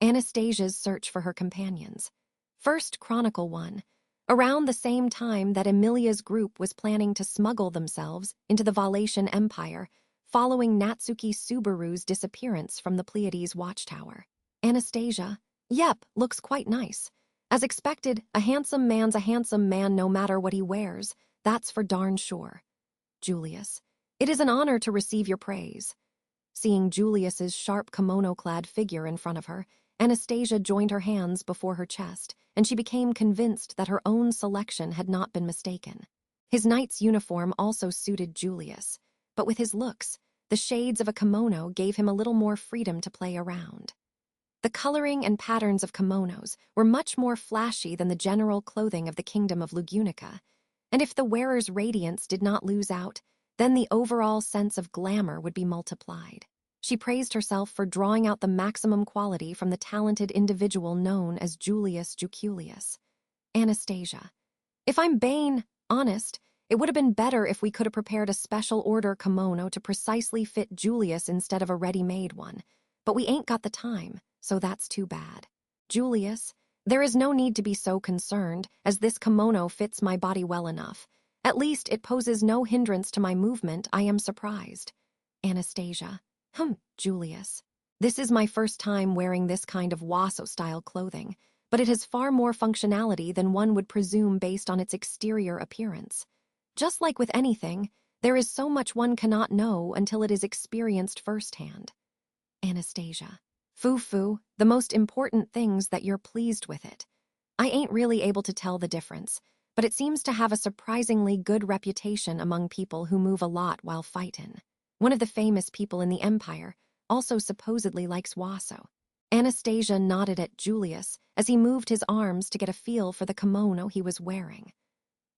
Anastasia's search for her companions. First Chronicle 1. Around the same time that Emilia's group was planning to smuggle themselves into the Valatian Empire, following Natsuki Subaru's disappearance from the Pleiades watchtower. Anastasia, yep, looks quite nice. As expected, a handsome man's a handsome man no matter what he wears, that's for darn sure. Julius, it is an honor to receive your praise. Seeing Julius's sharp kimono-clad figure in front of her, Anastasia joined her hands before her chest, and she became convinced that her own selection had not been mistaken. His knight's uniform also suited Julius, but with his looks, the shades of a kimono gave him a little more freedom to play around. The coloring and patterns of kimonos were much more flashy than the general clothing of the kingdom of Lugunica, and if the wearer's radiance did not lose out, then the overall sense of glamour would be multiplied. She praised herself for drawing out the maximum quality from the talented individual known as Julius Juculius. Anastasia, if I'm being honest, it would have been better if we could have prepared a special order kimono to precisely fit Julius instead of a ready-made one, but we ain't got the time, so that's too bad. Julius, there is no need to be so concerned, as this kimono fits my body well enough. At least it poses no hindrance to my movement. I am surprised. Anastasia, Julius. This is my first time wearing this kind of Waso-style clothing, but it has far more functionality than one would presume based on its exterior appearance. Just like with anything, there is so much one cannot know until it is experienced firsthand. Anastasia, foo-foo, the most important thing's that you're pleased with it. I ain't really able to tell the difference, but it seems to have a surprisingly good reputation among people who move a lot while fightin'. One of the famous people in the Empire also supposedly likes Waso. Anastasia nodded at Julius as he moved his arms to get a feel for the kimono he was wearing.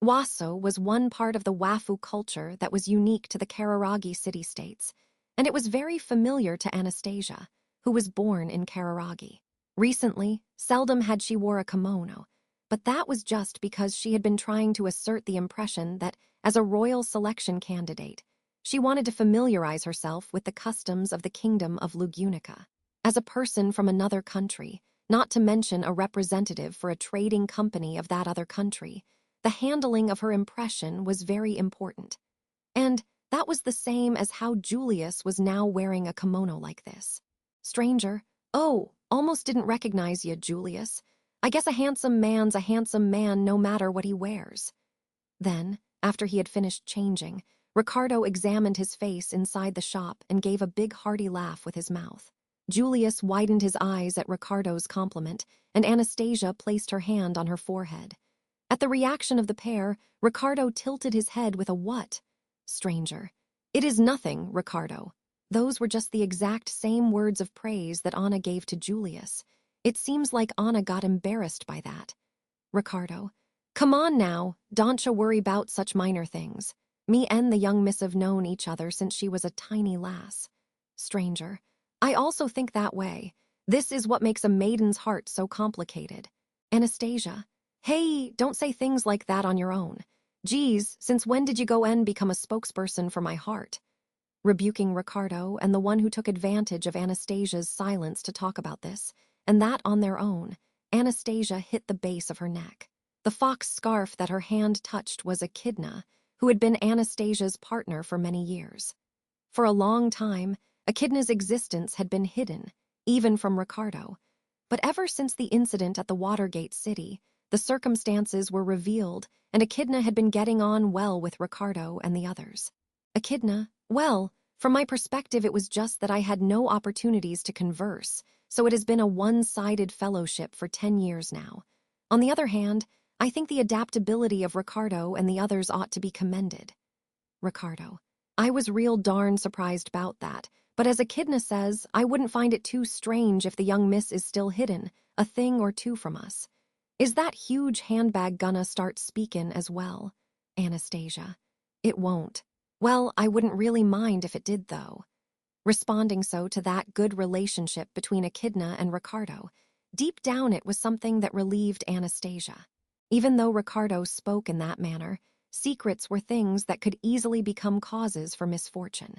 Waso was one part of the Wafu culture that was unique to the Kararagi city-states, and it was very familiar to Anastasia, who was born in Kararagi. Recently, seldom had she wore a kimono, but that was just because she had been trying to assert the impression that, as a royal selection candidate, she wanted to familiarize herself with the customs of the kingdom of Lugunica. As a person from another country, not to mention a representative for a trading company of that other country, the handling of her impression was very important. And that was the same as how Julius was now wearing a kimono like this. Stranger, oh, almost didn't recognize you, Julius. I guess a handsome man's a handsome man no matter what he wears. Then, after he had finished changing, Ricardo examined his face inside the shop and gave a big hearty laugh with his mouth. Julius widened his eyes at Ricardo's compliment, and Anastasia placed her hand on her forehead. At the reaction of the pair, Ricardo tilted his head with a what? Stranger. It is nothing, Ricardo. Those were just the exact same words of praise that Anna gave to Julius. It seems like Anna got embarrassed by that. Ricardo. Come on now, don't you worry about such minor things. Me and the young miss have known each other since she was a tiny lass. Stranger. I also think that way. This is what makes a maiden's heart so complicated. Anastasia. Hey, don't say things like that on your own. Geez, since when did you go and become a spokesperson for my heart? Rebuking Ricardo and the one who took advantage of Anastasia's silence to talk about this, and that on their own, Anastasia hit the base of her neck. The fox scarf that her hand touched was Echidna, who had been Anastasia's partner for many years. For a long time, Echidna's existence had been hidden, even from Ricardo. But ever since the incident at the Watergate City, the circumstances were revealed, and Echidna had been getting on well with Ricardo and the others. Echidna, well, from my perspective it was just that I had no opportunities to converse, so it has been a one-sided fellowship for 10 years now. On the other hand, I think the adaptability of Ricardo and the others ought to be commended. Ricardo. I was real darn surprised about that, but as Echidna says, I wouldn't find it too strange if the young miss is still hidden, a thing or two from us. Is that huge handbag gonna start speakin' as well? Anastasia. It won't. Well, I wouldn't really mind if it did, though. Responding so to that good relationship between Echidna and Ricardo, deep down it was something that relieved Anastasia. Even though Ricardo spoke in that manner, secrets were things that could easily become causes for misfortune.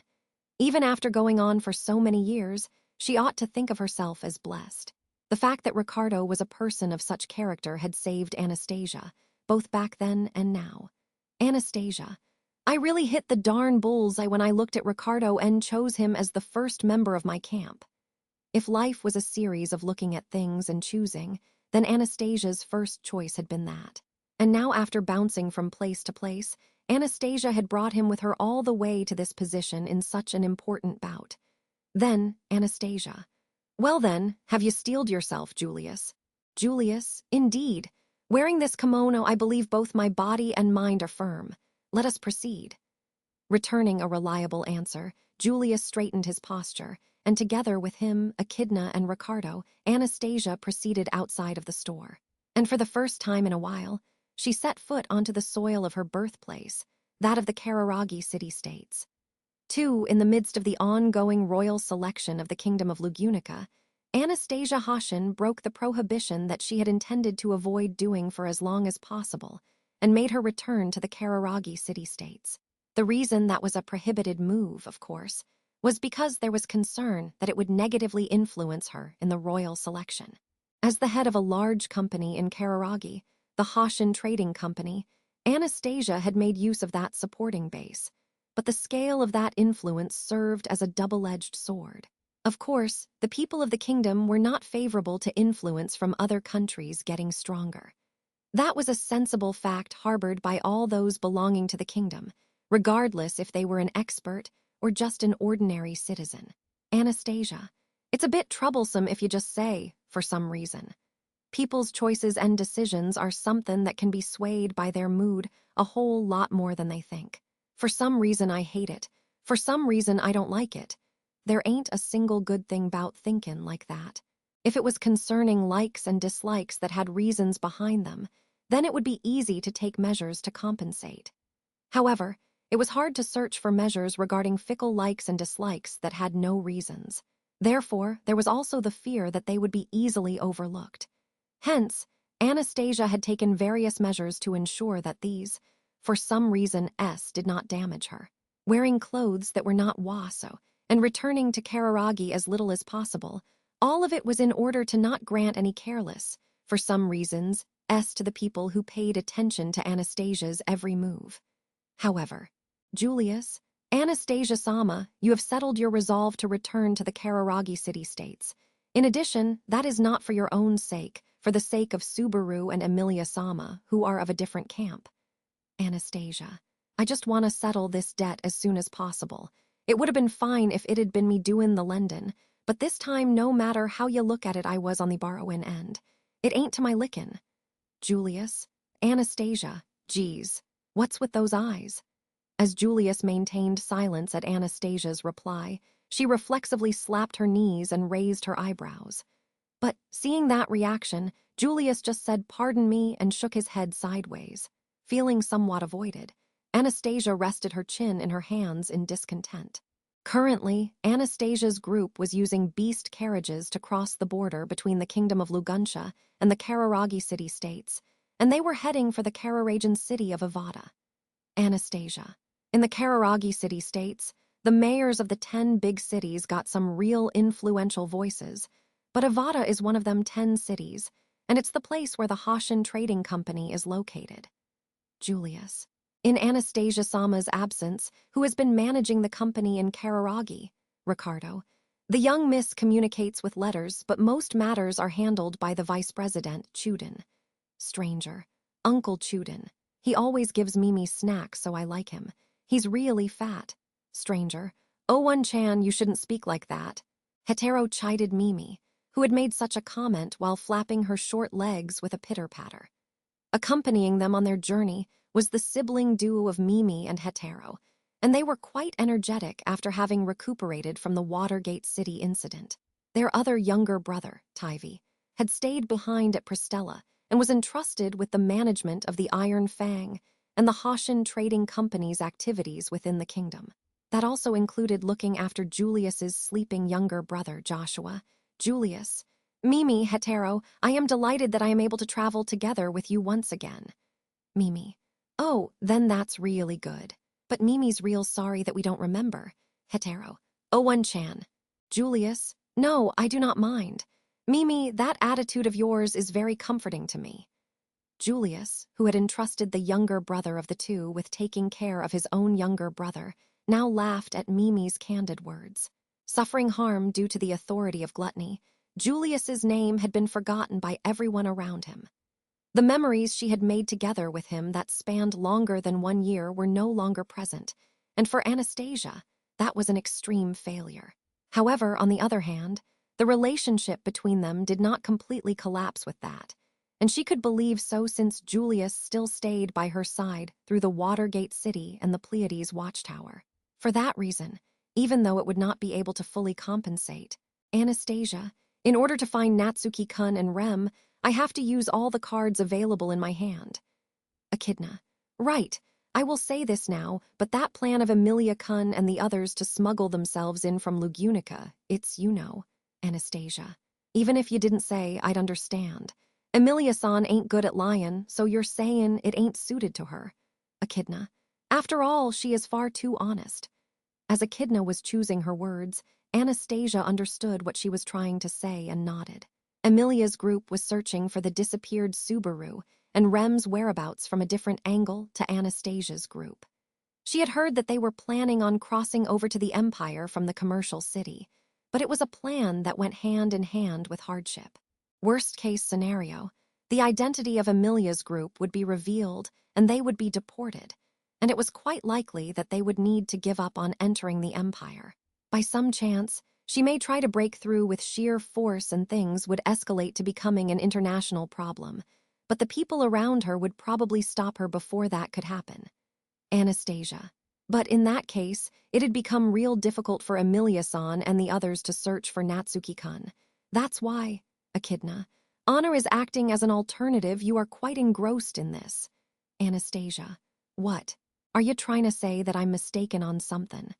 Even after going on for so many years, she ought to think of herself as blessed. The fact that Ricardo was a person of such character had saved Anastasia, both back then and now. Anastasia. I really hit the darn bullseye when I looked at Ricardo and chose him as the first member of my camp. If life was a series of looking at things and choosing, then Anastasia's first choice had been that. And now, after bouncing from place to place, Anastasia had brought him with her all the way to this position in such an important bout. Then, Anastasia. Well then, have you steeled yourself, Julius? Julius, indeed. Wearing this kimono, I believe both my body and mind are firm. Let us proceed. Returning a reliable answer, Julius straightened his posture, and together with him, Echidna and Ricardo, Anastasia proceeded outside of the store. And for the first time in a while, she set foot onto the soil of her birthplace, that of the Kararagi city-states. Too, in the midst of the ongoing royal selection of the Kingdom of Lugunica, Anastasia Hashin broke the prohibition that she had intended to avoid doing for as long as possible, and made her return to the Kararagi city-states. The reason that was a prohibited move, of course, was because there was concern that it would negatively influence her in the royal selection. As the head of a large company in Kararagi, the Hashin Trading Company, Anastasia had made use of that supporting base, but the scale of that influence served as a double-edged sword. Of course, the people of the kingdom were not favorable to influence from other countries getting stronger. That was a sensible fact harbored by all those belonging to the kingdom, regardless if they were an expert or just an ordinary citizen. Anastasia, it's a bit troublesome if you just say, for some reason. People's choices and decisions are something that can be swayed by their mood a whole lot more than they think. For some reason I hate it. For some reason I don't like it. There ain't a single good thing 'bout thinking like that. If it was concerning likes and dislikes that had reasons behind them, then it would be easy to take measures to compensate. However, it was hard to search for measures regarding fickle likes and dislikes that had no reasons. Therefore, there was also the fear that they would be easily overlooked. Hence, Anastasia had taken various measures to ensure that these, for some reason, did not damage her. Wearing clothes that were not waso, and returning to Kararagi as little as possible, all of it was in order to not grant any careless, for some reasons, to the people who paid attention to Anastasia's every move. However, Julius, Anastasia-sama, you have settled your resolve to return to the Kararagi city-states. In addition, that is not for your own sake, for the sake of Subaru and Emilia-sama, who are of a different camp. Anastasia, I just want to settle this debt as soon as possible. It would have been fine if it had been me doing the lendin', but this time, no matter how you look at it, I was on the borrowin' end. It ain't to my lickin'. Julius, Anastasia, geez, what's with those eyes? As Julius maintained silence at Anastasia's reply, she reflexively slapped her knees and raised her eyebrows. But, seeing that reaction, Julius just said, "Pardon me," and shook his head sideways. Feeling somewhat avoided, Anastasia rested her chin in her hands in discontent. Currently, Anastasia's group was using beast carriages to cross the border between the Kingdom of Luguncia and the Kararagi city-states, and they were heading for the Kararajan city of Ivada. Anastasia. In the Kararagi city-states, the mayors of the 10 big cities got some real influential voices, but Ivada is one of them 10 cities, and it's the place where the Hashin Trading Company is located. Julius. In Anastasia-sama's absence, who has been managing the company in Kararagi? Ricardo. The young miss communicates with letters, but most matters are handled by the vice president, Chuden. Stranger. Uncle Chuden. He always gives Mimi snacks, so I like him. He's really fat. Stranger. Oh, One-chan, you shouldn't speak like that. Hetero chided Mimi, who had made such a comment while flapping her short legs with a pitter-patter. Accompanying them on their journey was the sibling duo of Mimi and Hetero, and they were quite energetic after having recuperated from the Watergate City incident. Their other younger brother, Tivy, had stayed behind at Pristella and was entrusted with the management of the Iron Fang and the Hashin Trading Company's activities within the kingdom. That also included looking after Julius's sleeping younger brother, Joshua. Julius. Mimi, Hetero, I am delighted that I am able to travel together with you once again. Mimi. Oh, then that's really good. But Mimi's real sorry that we don't remember. Hetero. Oh, One-chan. Julius. No, I do not mind. Mimi, that attitude of yours is very comforting to me. Julius, who had entrusted the younger brother of the two with taking care of his own younger brother, now laughed at Mimi's candid words. Suffering harm due to the authority of gluttony, Julius's name had been forgotten by everyone around him. The memories she had made together with him that spanned longer than 1 year were no longer present, and for Anastasia, that was an extreme failure. However, on the other hand, the relationship between them did not completely collapse with that, and she could believe so since Julius still stayed by her side through the Watergate City and the Pleiades watchtower. For that reason, even though it would not be able to fully compensate, Anastasia, in order to find Natsuki-kun and Rem, I have to use all the cards available in my hand. Echidna. Right, I will say this now, but that plan of Emilia-kun and the others to smuggle themselves in from Lugunica, it's, Anastasia. Even if you didn't say, I'd understand. Emilia-san ain't good at lying, so you're saying it ain't suited to her. Echidna. After all, she is far too honest. As Echidna was choosing her words, Anastasia understood what she was trying to say and nodded. Emilia's group was searching for the disappeared Subaru and Rem's whereabouts from a different angle to Anastasia's group. She had heard that they were planning on crossing over to the Empire from the commercial city, but it was a plan that went hand in hand with hardship. Worst-case scenario, the identity of Emilia's group would be revealed and they would be deported, and it was quite likely that they would need to give up on entering the Empire. By some chance, she may try to break through with sheer force and things would escalate to becoming an international problem, but the people around her would probably stop her before that could happen. Anastasia. But in that case, it had become real difficult for Emilia-san and the others to search for Natsuki-kun. That's why, Echidna, Honor is acting as an alternative. You are quite engrossed in this. Anastasia. What? Are you trying to say that I'm mistaken on something?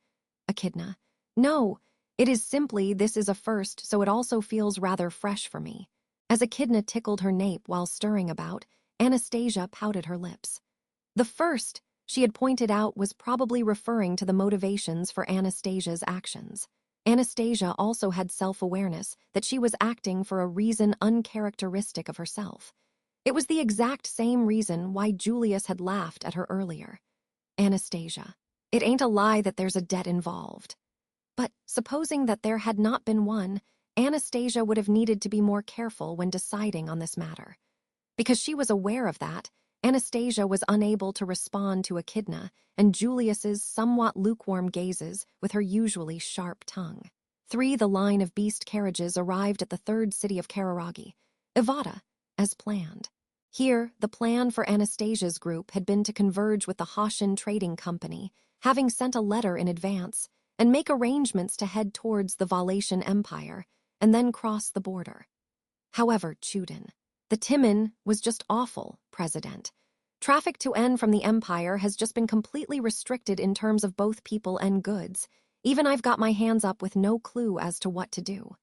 Echidna. No, it is simply this is a first, so it also feels rather fresh for me. As Echidna tickled her nape while stirring about, Anastasia pouted her lips. The first, she had pointed out, was probably referring to the motivations for Anastasia's actions. Anastasia also had self-awareness that she was acting for a reason uncharacteristic of herself. It was the exact same reason why Julius had laughed at her earlier. Anastasia. It ain't a lie that there's a debt involved. But supposing that there had not been one, Anastasia would have needed to be more careful when deciding on this matter. Because she was aware of that, Anastasia was unable to respond to Echidna and Julius's somewhat lukewarm gazes with her usually sharp tongue. 3. The line of beast carriages arrived at the third city of Kararagi, Ivata, as planned. Here, the plan for Anastasia's group had been to converge with the Hoshin Trading Company, having sent a letter in advance, and make arrangements to head towards the Valatian Empire, and then cross the border. However, Chuden, the Timin, was just awful, President. Traffic to and from the Empire has just been completely restricted in terms of both people and goods. Even I've got my hands up with no clue as to what to do.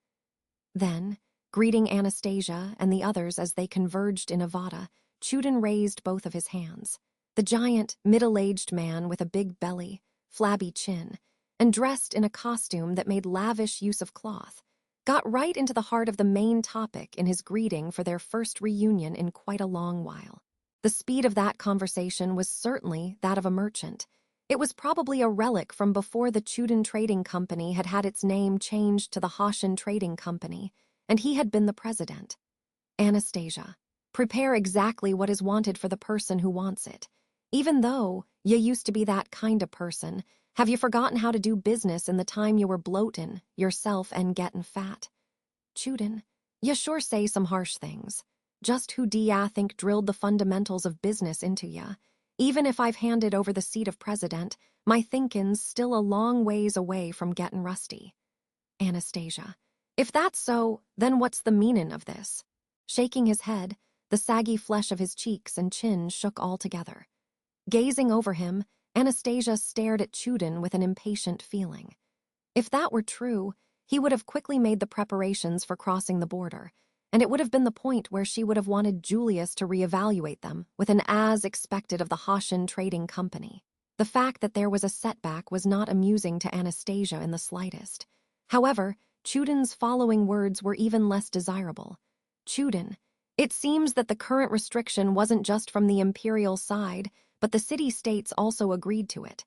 Then, greeting Anastasia and the others as they converged in Ivata, Chuden raised both of his hands. The giant, middle-aged man with a big belly, flabby chin, and dressed in a costume that made lavish use of cloth, got right into the heart of the main topic in his greeting for their first reunion in quite a long while. The speed of that conversation was certainly that of a merchant. It was probably a relic from before the Chuden Trading Company had had its name changed to the Hoshin Trading Company, and he had been the president. Anastasia. Prepare exactly what is wanted for the person who wants it. Even though you used to be that kind of person, have you forgotten how to do business in the time you were bloating yourself and getting fat? Chuden, you sure say some harsh things. Just who do ya think drilled the fundamentals of business into ya? Even if I've handed over the seat of president, my thinkin's still a long ways away from getting rusty. Anastasia. If that's so, then what's the meaning of this? Shaking his head, the saggy flesh of his cheeks and chin shook all together. Gazing over him, Anastasia stared at Chuden with an impatient feeling. If that were true, he would have quickly made the preparations for crossing the border, and it would have been the point where she would have wanted Julius to reevaluate them with an as expected of the Hoshin Trading Company. The fact that there was a setback was not amusing to Anastasia in the slightest. However, Chuden's following words were even less desirable. Chuden, it seems that the current restriction wasn't just from the imperial side, but the city-states also agreed to it.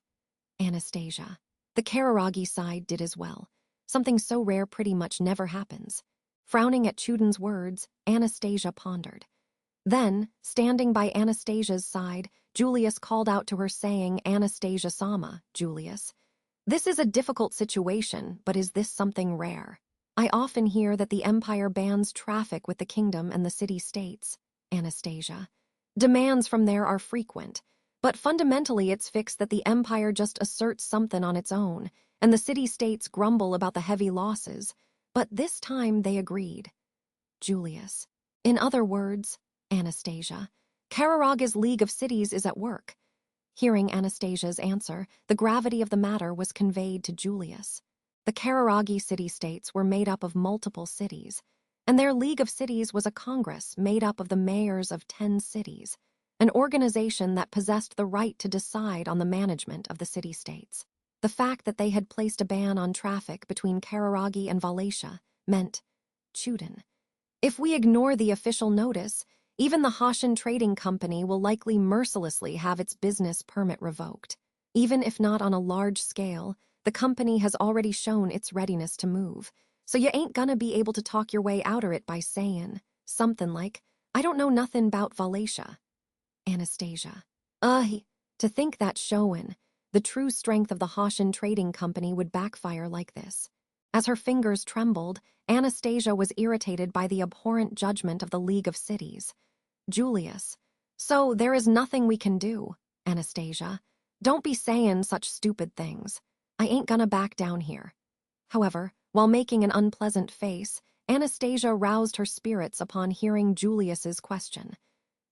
Anastasia. The Kararagi side did as well. Something so rare pretty much never happens. Frowning at Chuden's words, Anastasia pondered. Then, standing by Anastasia's side, Julius called out to her saying, Anastasia-sama, Julius. This is a difficult situation, but is this something rare? I often hear that the Empire bans traffic with the kingdom and the city-states. Anastasia. Demands from there are frequent, but fundamentally it's fixed that the Empire just asserts something on its own, and the city-states grumble about the heavy losses, but this time they agreed. Julius. In other words, Anastasia, Kararaga's League of Cities is at work. Hearing Anastasia's answer, the gravity of the matter was conveyed to Julius. The Kararagi city-states were made up of multiple cities, and their League of Cities was a congress made up of the mayors of 10 cities, an organization that possessed the right to decide on the management of the city-states. The fact that they had placed a ban on traffic between Kararagi and Wallachia meant Chuden. If we ignore the official notice, even the Hoshin Trading Company will likely mercilessly have its business permit revoked. Even if not on a large scale, the company has already shown its readiness to move, so you ain't gonna be able to talk your way outer it by saying something like, I don't know nothing 'bout Wallachia. Anastasia. To think that showin', the true strength of the Hoshin Trading Company would backfire like this. As her fingers trembled, Anastasia was irritated by the abhorrent judgment of the League of Cities. Julius. So there is nothing we can do, Anastasia. Don't be saying such stupid things. I ain't gonna back down here. However, while making an unpleasant face, Anastasia roused her spirits upon hearing Julius's question.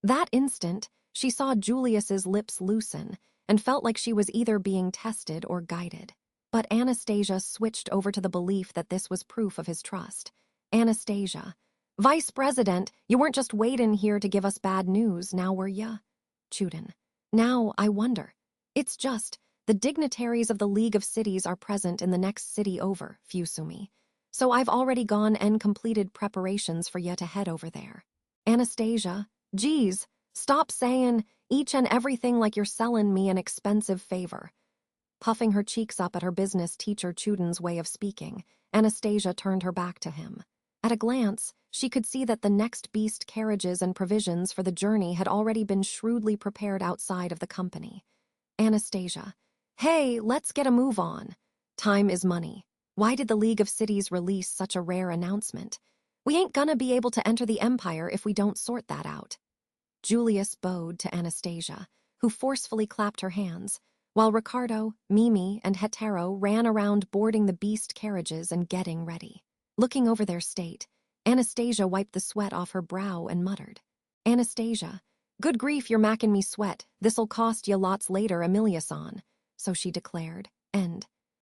That instant, she saw Julius's lips loosen and felt like she was either being tested or guided. But Anastasia switched over to the belief that this was proof of his trust. Anastasia. Vice President, you weren't just waiting here to give us bad news, now were ya? Chuden. Now, I wonder. It's just, the dignitaries of the League of Cities are present in the next city over, Fusumi. So I've already gone and completed preparations for ya to head over there. Anastasia. Geez, stop saying each and everything like you're selling me an expensive favor. Puffing her cheeks up at her business teacher Chuden's way of speaking, Anastasia turned her back to him. At a glance, she could see that the next beast carriages and provisions for the journey had already been shrewdly prepared outside of the company. Anastasia. Hey, let's get a move on. Time is money. Why did the League of Cities release such a rare announcement? We ain't gonna be able to enter the Empire if we don't sort that out. Julius bowed to Anastasia, who forcefully clapped her hands, while Ricardo, Mimi, and Hetero ran around boarding the beast carriages and getting ready. Looking over their state, Anastasia wiped the sweat off her brow and muttered. Anastasia, good grief, you're macking me sweat. This'll cost ya lots later, Amelia-san, so she declared, and